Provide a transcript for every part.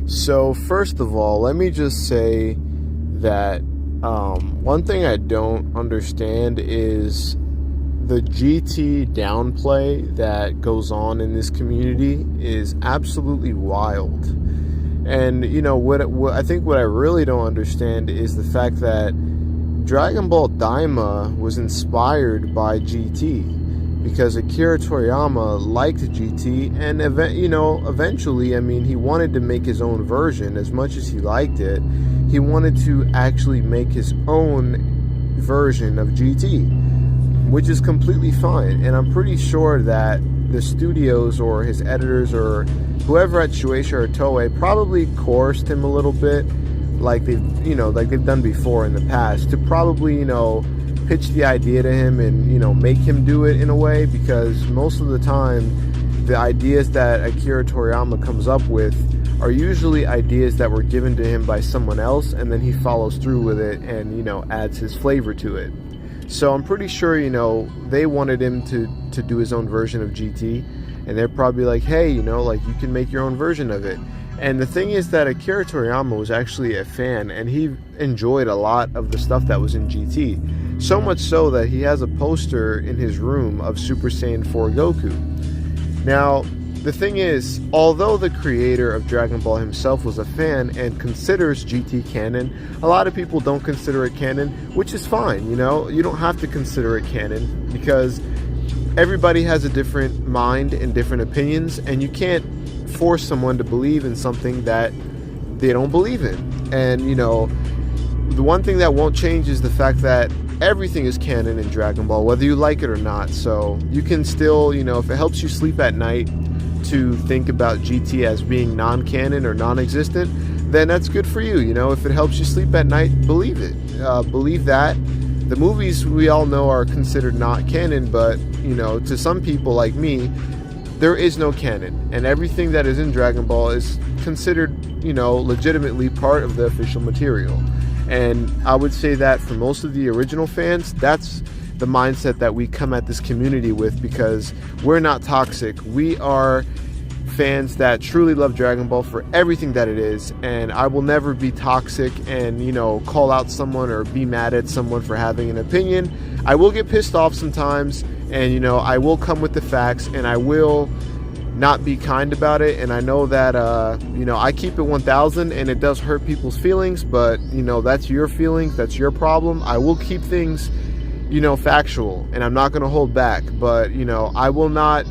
So first of all, let me just say that one thing I don't understand is the GT downplay that goes on in this community is absolutely wild. And what I think what I really don't understand is the fact that Dragon Ball Daima was inspired by GT because Akira Toriyama liked GT, and eventually, I mean, he wanted to make his own version. As much as he liked it, he wanted to actually make his own version of GT, which is completely fine. And I'm pretty sure that the studios or his editors or whoever at Shueisha or Toei probably coerced him a little bit, like they've done before in the past, to probably pitch the idea to him and make him do it in a way, because most of the time the ideas that Akira Toriyama comes up with are usually ideas that were given to him by someone else, and then he follows through with it and adds his flavor to it. So I'm pretty sure they wanted him to do his own version of GT, and they're probably like, hey, you can make your own version of it. And the thing is that Akira Toriyama was actually a fan, and he enjoyed a lot of the stuff that was in GT. So much so that he has a poster in his room of Super Saiyan 4 Goku. Now, the thing is, although the creator of Dragon Ball himself was a fan and considers GT canon, a lot of people don't consider it canon, which is fine, you don't have to consider it canon, because everybody has a different mind and different opinions, and you can't force someone to believe in something that they don't believe in. And the one thing that won't change is the fact that everything is canon in Dragon Ball, whether you like it or not. So you can still, if it helps you sleep at night to think about GT as being non-canon or non-existent, then that's good for you. If it helps you sleep at night, believe it. Believe that. The movies we all know are considered not canon, but to some people like me, there is no canon, and everything that is in Dragon Ball is considered, legitimately part of the official material. And I would say that for most of the original fans, that's the mindset that we come at this community with, because we're not toxic. We are fans that truly love Dragon Ball for everything that it is, and I will never be toxic and call out someone or be mad at someone for having an opinion. I will get pissed off sometimes, and I will come with the facts, and I will not be kind about it. And I know that I keep it 1,000, and it does hurt people's feelings, but that's your feelings, that's your problem. I will keep things factual, and I'm not going to hold back, but I will not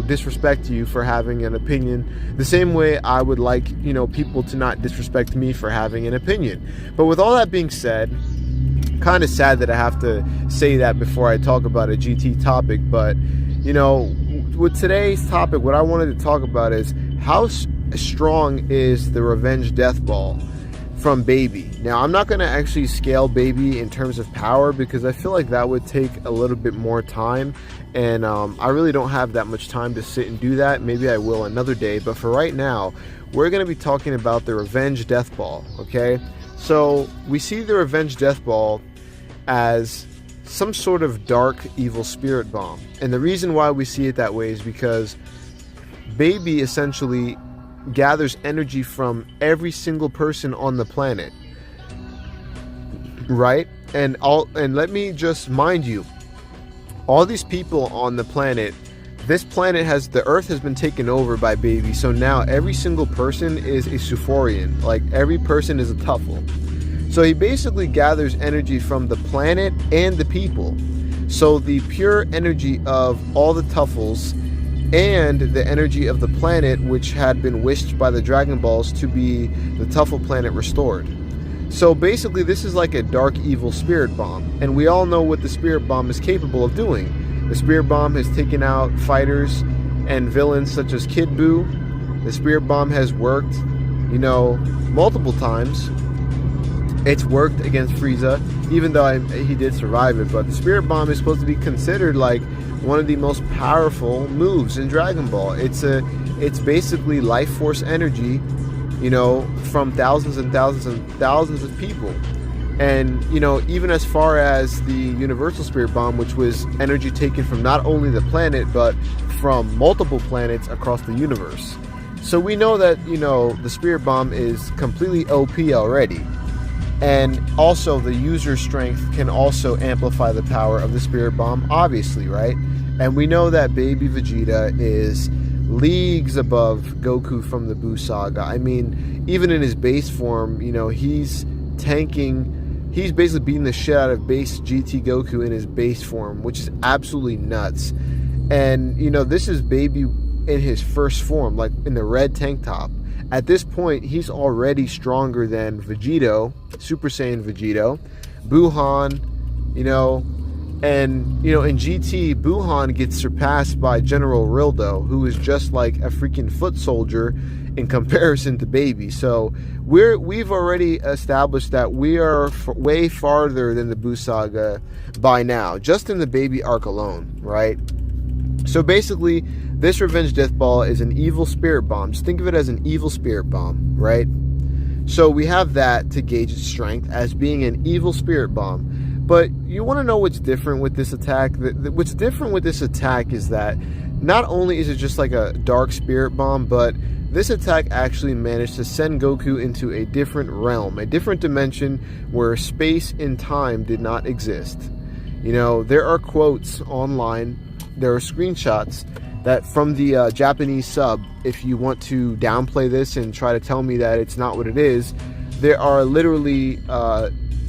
disrespect you for having an opinion the same way I would like people to not disrespect me for having an opinion. But with all that being said, kind of sad that I have to say that before I talk about a GT topic, but with today's topic, what I wanted to talk about is how strong is the Revenge Death Ball from Baby. Now, I'm not going to actually scale Baby in terms of power, because I feel like that would take a little bit more time, and I really don't have that much time to sit and do that. Maybe I will another day, but for right now, we're going to be talking about the Revenge Death Ball, okay? So we see the Revenge Death Ball as some sort of dark, evil spirit bomb. And the reason why we see it that way is because Baby essentially gathers energy from every single person on the planet, right? And let me just mind you, all these people on the planet, the Earth has been taken over by Baby, so now every single person is a Suforian. Like, every person is a Tuffle. So he basically gathers energy from the planet and the people. So the pure energy of all the Tuffles and the energy of the planet, which had been wished by the Dragon Balls to be the Tuffle planet restored. So basically, this is like a dark, evil spirit bomb. And we all know what the spirit bomb is capable of doing. The spirit bomb has taken out fighters and villains such as Kid Buu. The spirit bomb has worked, multiple times. It's worked against Frieza, even though he did survive it. But the Spirit Bomb is supposed to be considered like one of the most powerful moves in Dragon Ball. It's basically life force energy, from thousands and thousands and thousands of people. And, even as far as the Universal Spirit Bomb, which was energy taken from not only the planet, but from multiple planets across the universe. So we know that, the Spirit Bomb is completely OP already. And also the user strength can also amplify the power of the Spirit Bomb, obviously, right? And we know that Baby Vegeta is leagues above Goku from the Buu Saga. I mean, even in his base form, he's tanking, he's basically beating the shit out of base GT Goku in his base form, which is absolutely nuts. And, this is Baby in his first form, like in the red tank top. At this point, he's already stronger than Vegito, Super Saiyan Vegito, Buhan, and, in GT, Buhan gets surpassed by General Rildo, who is just like a freaking foot soldier in comparison to Baby. So we've already established that we are way farther than the Buu Saga by now, just in the Baby arc alone, right? So basically, this Revenge Death Ball is an evil Spirit Bomb. Just think of it as an evil Spirit Bomb, right? So we have that to gauge its strength as being an evil Spirit Bomb. But you want to know what's different with this attack? What's different with this attack is that not only is it just like a dark Spirit Bomb, but this attack actually managed to send Goku into a different realm, a different dimension where space and time did not exist. There are quotes online, there are screenshots that from the Japanese sub, if you want to downplay this and try to tell me that it's not what it is, there are literally,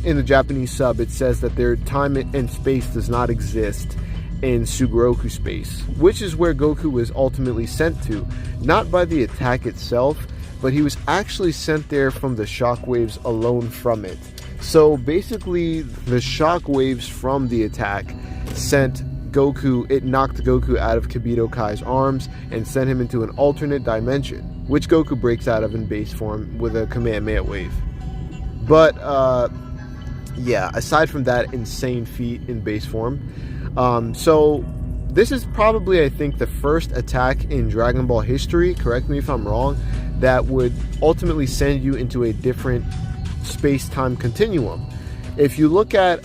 in the Japanese sub, it says that their time and space does not exist in Sugoroku space, which is where Goku was ultimately sent to, not by the attack itself, but he was actually sent there from the shockwaves alone from it. So basically, the shockwaves from the attack sent Goku, it knocked Goku out of Kibito Kai's arms and sent him into an alternate dimension, which Goku breaks out of in base form with a Kamehameha wave. But, yeah, aside from that insane feat in base form, so this is probably, I think, the first attack in Dragon Ball history, correct me if I'm wrong, that would ultimately send you into a different space-time continuum. If you look at,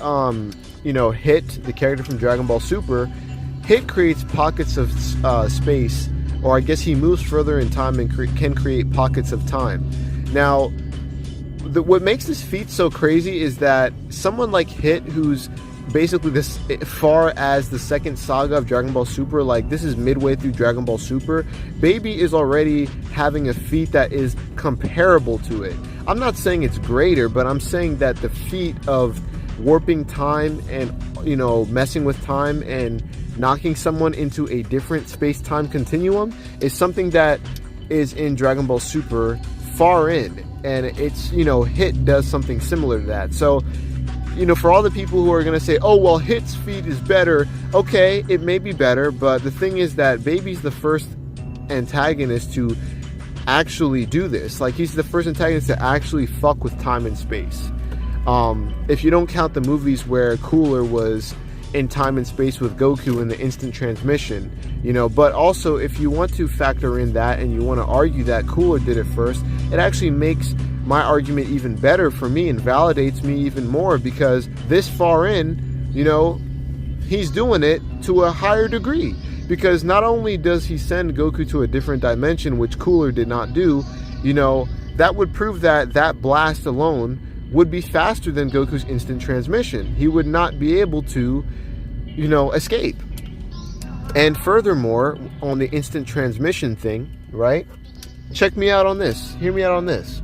Hit, the character from Dragon Ball Super, Hit creates pockets of space, or I guess he moves further in time and can create pockets of time. Now, what makes this feat so crazy is that someone like Hit, who's basically this far as the second saga of Dragon Ball Super, like this is midway through Dragon Ball Super, Baby is already having a feat that is comparable to it. I'm not saying it's greater, but I'm saying that the feat of warping time and, messing with time and knocking someone into a different space-time continuum is something that is in Dragon Ball Super far in, and it's, Hit does something similar to that. So, for all the people who are going to say, oh, well, Hit's feat is better, okay, it may be better, but the thing is that Baby's the first antagonist to actually do this. Like, he's the first antagonist to actually fuck with time and space. If you don't count the movies where Cooler was in time and space with Goku in the instant transmission, but also if you want to factor in that and you want to argue that Cooler did it first, it actually makes my argument even better for me and validates me even more, because this far in, he's doing it to a higher degree, because not only does he send Goku to a different dimension, which Cooler did not do, that would prove that blast alone would be faster than Goku's instant transmission. He would not be able to, escape. And furthermore, on the instant transmission thing, right? Check me out on this. Hear me out on this.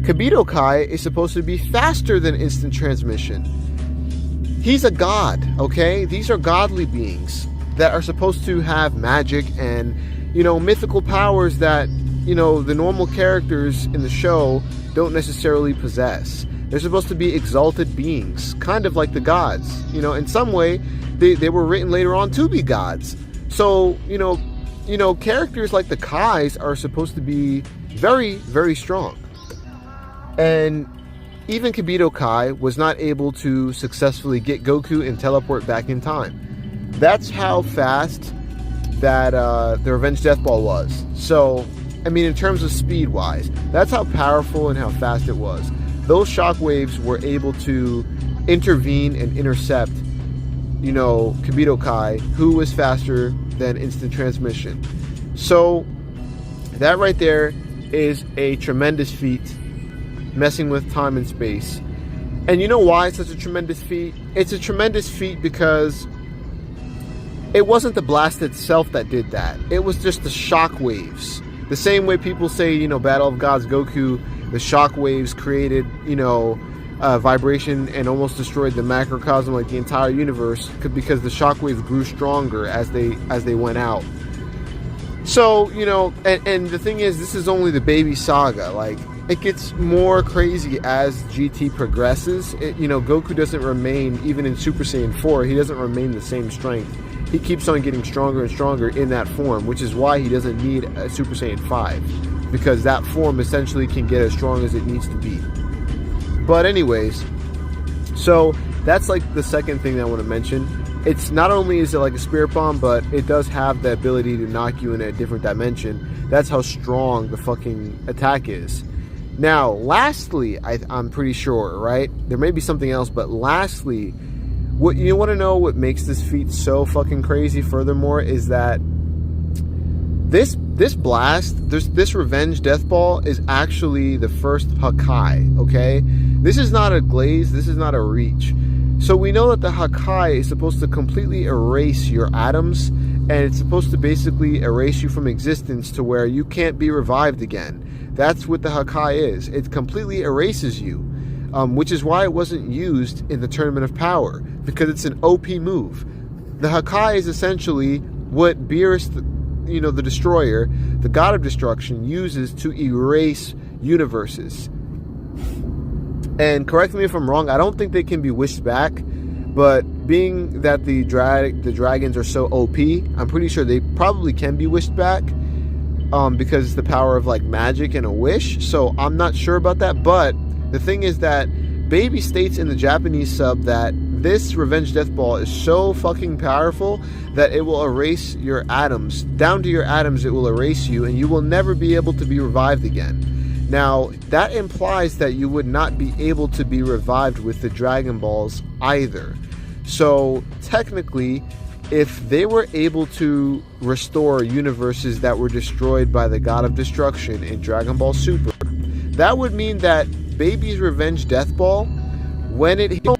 Kibito Kai is supposed to be faster than instant transmission. He's a god, okay? These are godly beings that are supposed to have magic and, mythical powers that, the normal characters in the show don't necessarily possess. They're supposed to be exalted beings, kind of like the gods. In some way, they were written later on to be gods. So, characters like the Kais are supposed to be very, very strong. And even Kibito Kai was not able to successfully get Goku and teleport back in time. That's how fast that the Revenge Death Ball was. So, in terms of speed-wise, that's how powerful and how fast it was. Those shockwaves were able to intervene and intercept, Kibito Kai, who was faster than instant transmission. So, That right there is a tremendous feat, messing with time and space. And you know why it's such a tremendous feat? It's a tremendous feat because it wasn't the blast itself that did that. It was just the shock waves. The same way people say, you know, Battle of Gods Goku, the shock waves created, you know, vibration and almost destroyed the macrocosm, like the entire universe, because the shock waves grew stronger as they went out. So, you know, and the thing is, this is only the baby saga. Like, it gets more crazy as GT progresses. You know, Goku doesn't remain, even in Super Saiyan 4, he doesn't remain the same strength. He keeps on getting stronger and stronger in that form, which is why he doesn't need a Super Saiyan 5, because that form essentially can get as strong as it needs to be. But anyways, so that's like the second thing that I want to mention. It's not only is it like a spirit bomb, but it does have the ability to knock you in a different dimension. That's how strong the fucking attack is. Now, lastly, I'm pretty sure, right? There may be something else, but lastly, what you want to know what makes this feat so fucking crazy, furthermore, is that this blast, this Revenge Death Ball is actually the first Hakai, okay? This is not a glaze, this is not a reach. So we know that the Hakai is supposed to completely erase your atoms, and it's supposed to basically erase you from existence to where you can't be revived again. That's what the Hakai is. It completely erases you, which is why it wasn't used in the Tournament of Power, because it's an OP move. The Hakai is essentially what Beerus, you know, the Destroyer, the God of Destruction, uses to erase universes. And correct me if I'm wrong, I don't think they can be wished back, but being that the dragons are so OP, I'm pretty sure they probably can be wished back, because it's the power of like magic and a wish. So I'm not sure about that, but the thing is that Baby states in the Japanese sub that this Revenge Death Ball is so fucking powerful that it will erase your atoms. Down to your atoms, it will erase you, and you will never be able to be revived again. Now, that implies that you would not be able to be revived with the Dragon Balls either. So, technically, if they were able to restore universes that were destroyed by the God of Destruction in Dragon Ball Super, that would mean that Baby's Revenge Death Ball, when it hit, not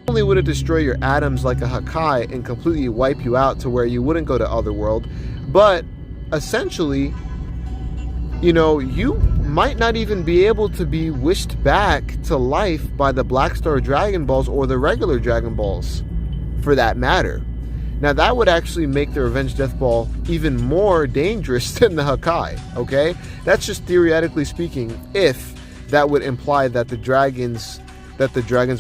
only would it destroy your atoms like a Hakai and completely wipe you out to where you wouldn't go to Otherworld, but essentially, you know, you might not even be able to be wished back to life by the Black Star Dragon Balls or the regular Dragon Balls, for that matter. Now, that would actually make the Revenge Death Ball even more dangerous than the Hakai, okay? That's just theoretically speaking, if that would imply that the dragons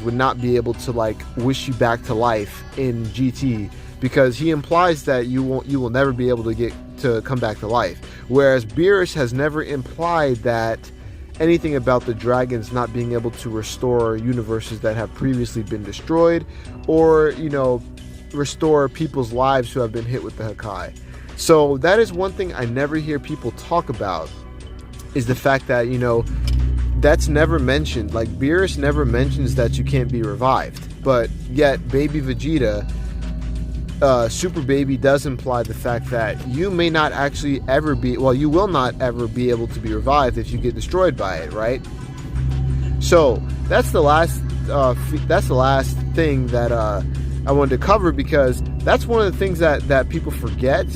would not be able to, like, wish you back to life in GT, because he implies that you will never be able to come back to life. Whereas Beerus has never implied that anything about the dragons not being able to restore universes that have previously been destroyed, or, you know, restore people's lives who have been hit with the Hakai. So that is one thing I never hear people talk about, is the fact that, you know, that's never mentioned. Like, Beerus never mentions that you can't be revived, but yet Baby Vegeta, Super Baby, does imply the fact that you may not actually ever be, well, you will not ever be able to be revived if you get destroyed by it, right? So that's the last thing that I wanted to cover, because that's one of the things that people forget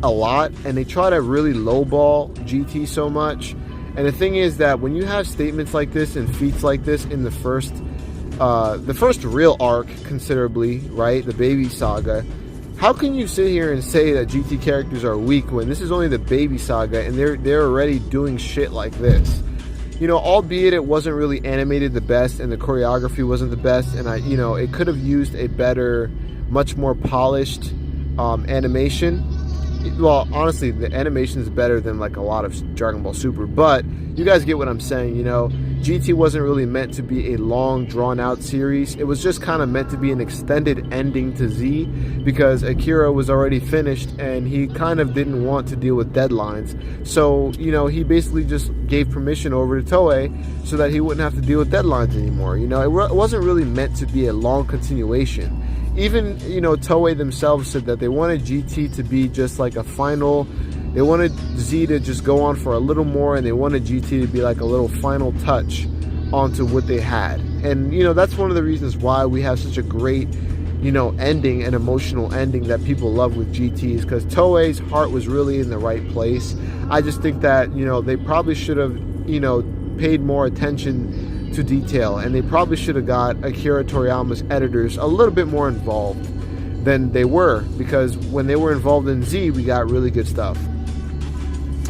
a lot, and they try to really lowball GT so much. And the thing is that when you have statements like this and feats like this in the first real arc, considerably, right, the Baby Saga, how can you sit here and say that GT characters are weak when this is only the Baby Saga and they're already doing shit like this? You know, albeit it wasn't really animated the best and the choreography wasn't the best, and it could have used a better, much more polished animation. Well, honestly, the animation is better than like a lot of Dragon Ball Super, but you guys get what I'm saying. You know, GT wasn't really meant to be a long, drawn-out series. It was just kind of meant to be an extended ending to Z, because Akira was already finished and he kind of didn't want to deal with deadlines. So, you know, he basically just gave permission over to Toei so that he wouldn't have to deal with deadlines anymore. You know, it wasn't really meant to be a long continuation. Even, you know, Toei themselves said that they wanted GT to be just like a final They wanted Z to just go on for a little more, and they wanted GT to be like a little final touch onto what they had. And, you know, that's one of the reasons why we have such a great, you know, ending, an emotional ending that people love with GTs, because Toei's heart was really in the right place. I just think that, you know, they probably should have, you know, paid more attention to detail, and they probably should have got Akira Toriyama's editors a little bit more involved than they were, because when they were involved in Z, we got really good stuff.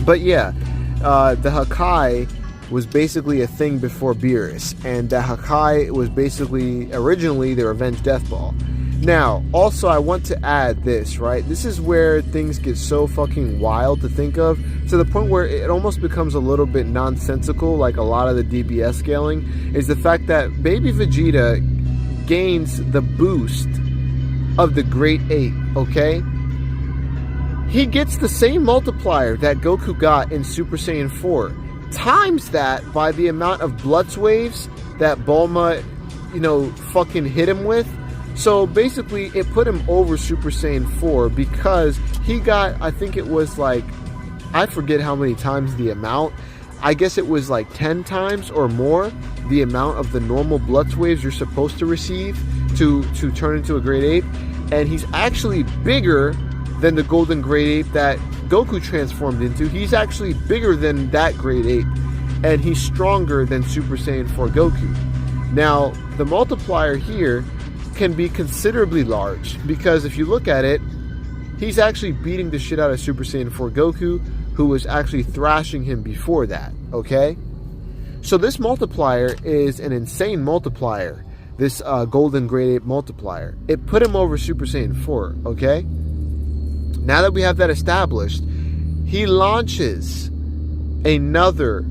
But yeah, the Hakai was basically a thing before Beerus, and the Hakai was basically originally the Revenge Death Ball. Now, also I want to add this, right? This is where things get so fucking wild to think of, to the point where it almost becomes a little bit nonsensical, like a lot of the DBS scaling, is the fact that Baby Vegeta gains the boost of the Great Ape, okay? He gets the same multiplier that Goku got in Super Saiyan 4, times that by the amount of Bloods waves that Bulma, you know, fucking hit him with. So basically it put him over Super Saiyan 4 because he got, I think it was like, I forget how many times the amount. I guess it was like 10 times or more the amount of the normal Bloods waves you're supposed to receive to turn into a Great Ape. And he's actually bigger than the Golden Great Ape that Goku transformed into. He's actually bigger than that Great Ape, and he's stronger than Super Saiyan 4 Goku. Now, the multiplier here can be considerably large, because if you look at it, he's actually beating the shit out of Super Saiyan 4 Goku, who was actually thrashing him before that, okay? So this multiplier is an insane multiplier, this Golden Great Ape multiplier. It put him over Super Saiyan 4, okay? Now that we have that established, he launches another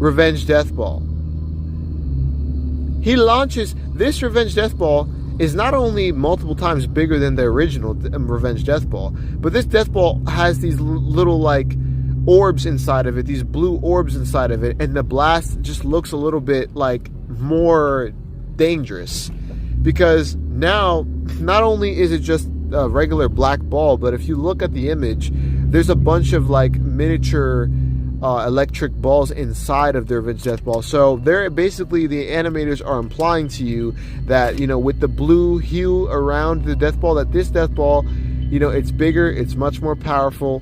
Revenge Death Ball. He launches, this Revenge Death Ball is not only multiple times bigger than the original Revenge Death Ball, but this Death Ball has these little like orbs inside of it, these blue orbs inside of it, and the blast just looks a little bit like more dangerous, because now not only is it just a regular black ball, but if you look at the image, there's a bunch of like miniature electric balls inside of the Revenge Death Ball. So they're basically, the animators are implying to you that, you know, with the blue hue around the Death Ball, that this Death Ball, you know, it's bigger, it's much more powerful.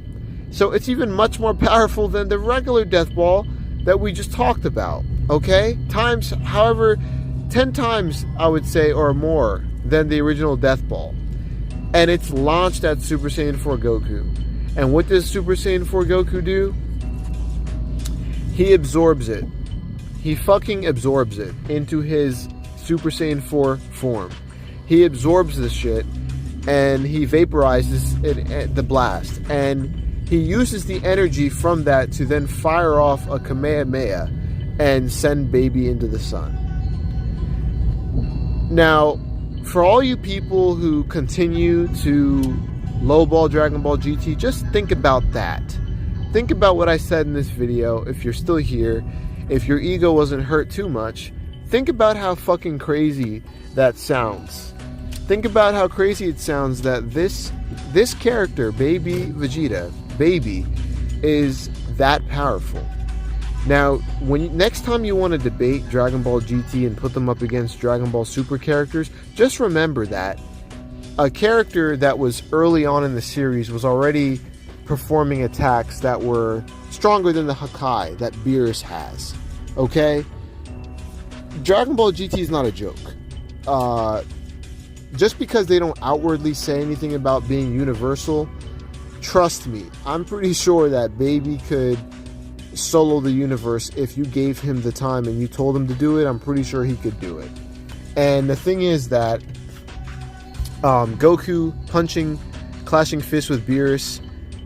So it's even much more powerful than the regular Death Ball that we just talked about, okay? Times, however, 10 times, I would say, or more than the original Death Ball. And it's launched at Super Saiyan 4 Goku. And what does Super Saiyan 4 Goku do? He absorbs it. He fucking absorbs it into his Super Saiyan 4 form. He absorbs this shit, and he vaporizes it, the blast. And he uses the energy from that to then fire off a Kamehameha and send baby into the sun. Now, for all you people who continue to lowball Dragon Ball GT, just think about that. Think about what I said in this video. If you're still here, if your ego wasn't hurt too much, think about how fucking crazy that sounds. Think about how crazy it sounds that this character, Baby Vegeta, Baby, is that powerful. Now, next time you want to debate Dragon Ball GT and put them up against Dragon Ball Super characters, just remember that a character that was early on in the series was already performing attacks that were stronger than the Hakai that Beerus has. Okay? Dragon Ball GT is not a joke. Just because they don't outwardly say anything about being universal, trust me, I'm pretty sure that Baby could solo the universe if you gave him the time and you told him to do it. I'm pretty sure he could do it. And the thing is that Goku clashing fists with Beerus,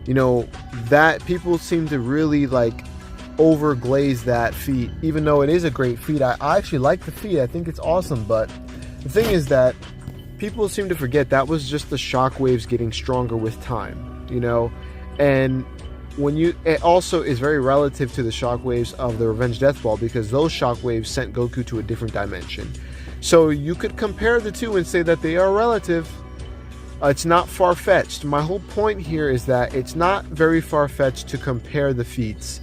you know, that people seem to really like overglaze that feat, even though it is a great feat. I actually like the feat. I think it's awesome, but the thing is that people seem to forget that was just the shockwaves getting stronger with time, you know. And it also is very relative to the shockwaves of the Revenge Death Ball, because those shockwaves sent Goku to a different dimension. So you could compare the two and say that they are relative. It's not far-fetched. My whole point here is that it's not very far-fetched to compare the feats,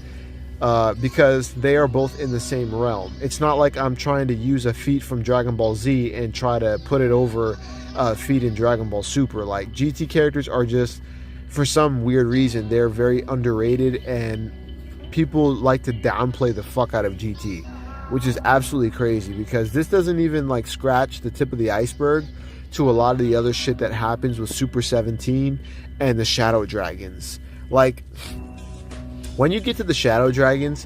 because they are both in the same realm. It's not like I'm trying to use a feat from Dragon Ball Z and try to put it over a feat in Dragon Ball Super. Like, GT characters are just, for some weird reason, they're very underrated, and people like to downplay the fuck out of GT, which is absolutely crazy, because this doesn't even like scratch the tip of the iceberg to a lot of the other shit that happens with Super 17 and the Shadow Dragons. Like, when you get to the Shadow Dragons,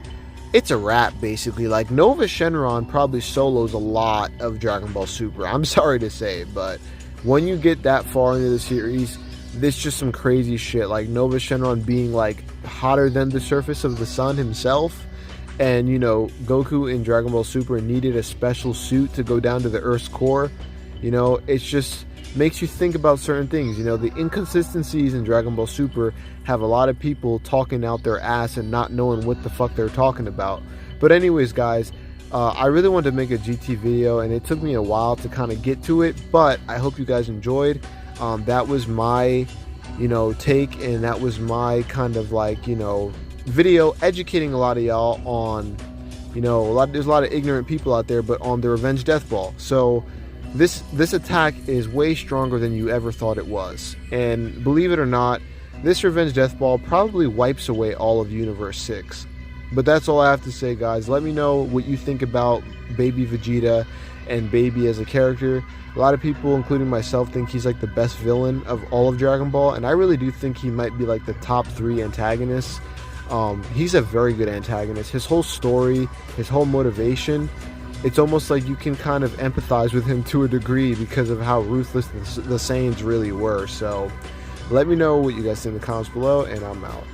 it's a wrap, basically. Like, Nova Shenron probably solos a lot of Dragon Ball Super. I'm sorry to say, but when you get that far into the series, there's just some crazy shit. Like, Nova Shenron being, like, hotter than the surface of the sun himself. And, you know, Goku in Dragon Ball Super needed a special suit to go down to the Earth's core. You know, it's just makes you think about certain things. You know, the inconsistencies in Dragon Ball Super have a lot of people talking out their ass and not knowing what the fuck they're talking about. But anyways, guys, I really wanted to make a GT video, and it took me a while to kind of get to it, but I hope you guys enjoyed. That was my, you know, take, and that was my kind of like, you know, video educating a lot of y'all on, you know, there's a lot of ignorant people out there, but on the Revenge Death Ball. So this attack is way stronger than you ever thought it was. And believe it or not, this Revenge Death Ball probably wipes away all of Universe 6. But that's all I have to say, guys. Let me know what you think about Baby Vegeta and Baby as a character. A lot of people, including myself, think he's like the best villain of all of Dragon Ball, and I really do think he might be like the top 3 antagonists. He's a very good antagonist. His whole story, his whole motivation, it's almost like you can kind of empathize with him to a degree because of how ruthless the Saiyans really were. So let me know what you guys think in the comments below, and I'm out.